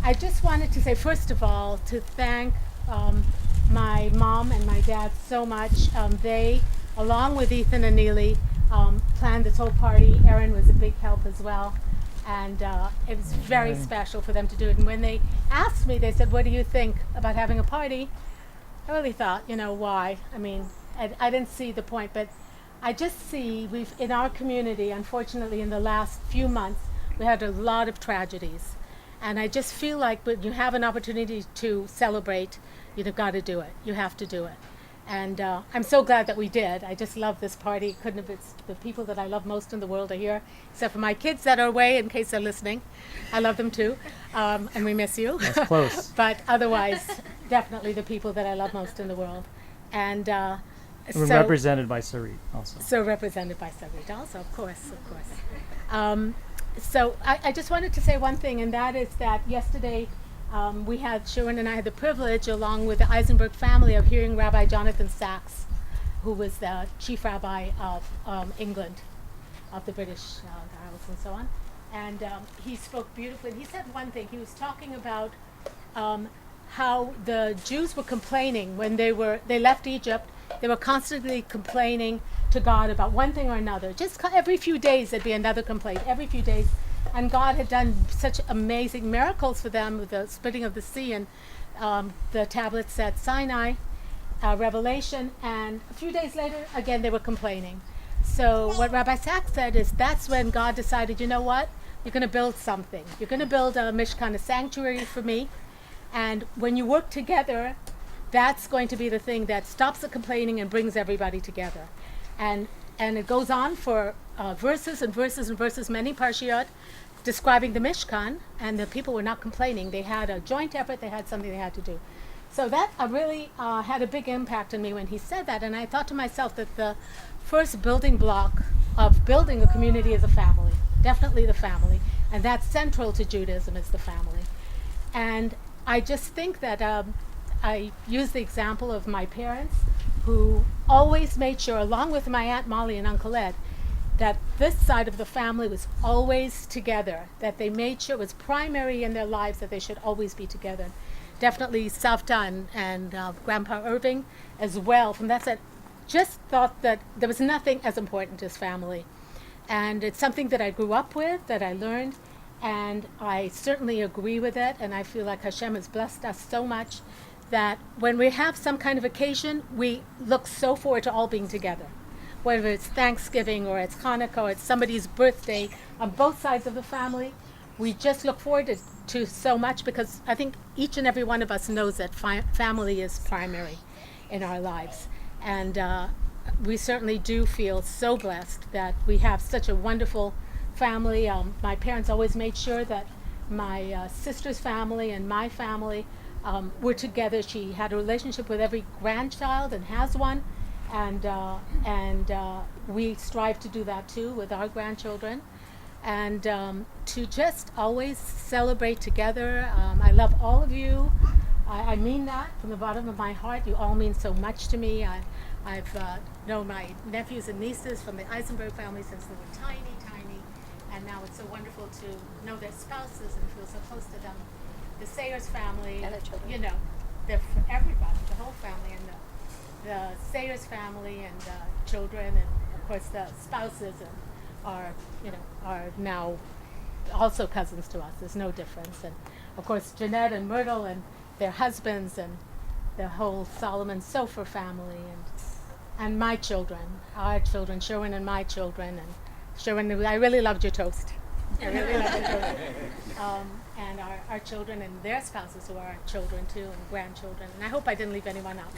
I just wanted to say, first of all, to thank my mom and my dad so much. They, along with Ethan and Neely, planned this whole party. Erin was a big help as well. And it was very special for them to do it. And when they asked me, they said, what do you think about having a party? I really thought, why? I mean, I didn't see the point, but I just see in our community, unfortunately, in the last few months, we had a lot of tragedies. And I just feel like when you have an opportunity to celebrate, you've got to do it. You have to do it. And I'm so glad that we did. I just love this party. Couldn't have, it's the people that I love most in the world are here, except for my kids that are away in case they're listening. I love them too, and we miss you. That's close. But otherwise, definitely the people that I love most in the world. And We're represented by Sarit also. So represented by Sarit also, of course. So I just wanted to say one thing, and that is that yesterday Sharon and I had the privilege, along with the Eisenberg family, of hearing Rabbi Jonathan Sachs, who was the chief rabbi of England, of the British Isles and so on. And he spoke beautifully. And he said one thing. He was talking about how the Jews were complaining when they left Egypt. They were constantly complaining to God about one thing or another. Just every few days there'd be another complaint, every few days. And God had done such amazing miracles for them with the splitting of the sea and the tablets at Sinai, Revelation. And a few days later, again, they were complaining. So what Rabbi Sachs said is that's when God decided, you know what? You're going to build something. You're going to build a mishkan, a sanctuary for me. And when you work together, that's going to be the thing that stops the complaining and brings everybody together. And it goes on for verses and verses and verses, many parshiot, describing the Mishkan, and the people were not complaining. They had a joint effort, they had something they had to do. So that really had a big impact on me when he said that, and I thought to myself that the first building block of building a community is a family, definitely the family, and that's central to Judaism, is the family. And I just think that I use the example of my parents, who always made sure, along with my Aunt Molly and Uncle Ed, that this side of the family was always together, that they made sure it was primary in their lives that they should always be together. Definitely Savta and Grandpa Irving as well, from that side, just thought that there was nothing as important as family. And it's something that I grew up with, that I learned, and I certainly agree with it, and I feel like Hashem has blessed us so much that when we have some kind of occasion, we look so forward to all being together. Whether it's Thanksgiving or it's Hanukkah or it's somebody's birthday, on both sides of the family, we just look forward to so much, because I think each and every one of us knows that family is primary in our lives. And we certainly do feel so blessed that we have such a wonderful family. My parents always made sure that my sister's family and my family were together. She had a relationship with every grandchild and has one, and we strive to do that too with our grandchildren, and to just always celebrate together. I love all of you. I mean that from the bottom of my heart. You all mean so much to me. I've known my nephews and nieces from the Eisenberg family since they were tiny, and now it's so wonderful to know their spouses and feel so close to them. The Sayers family, And the children. they're for everybody, the whole family, and the Sayers family and the children, and of course the spouses are now also cousins to us. There's no difference. And of course Jeanette and Myrtle and their husbands and the whole Solomon Sofer family, and my children, our children, Sherwin and my children. And Sherwin, I really loved your toast. I really loved your toast. And our children and their spouses, who are our children too, and grandchildren. And I hope I didn't leave anyone out.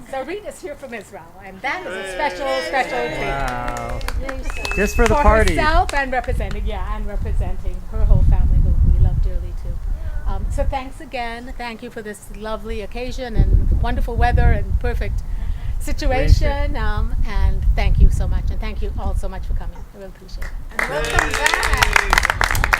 So Rita's here from Israel, and that is a special occasion. Wow. Just for the party. Herself and representing her whole family, who we love dearly too. So thanks again. Thank you for this lovely occasion and wonderful weather and perfect situation. And thank you so much. And thank you all so much for coming. I really appreciate it. And welcome back.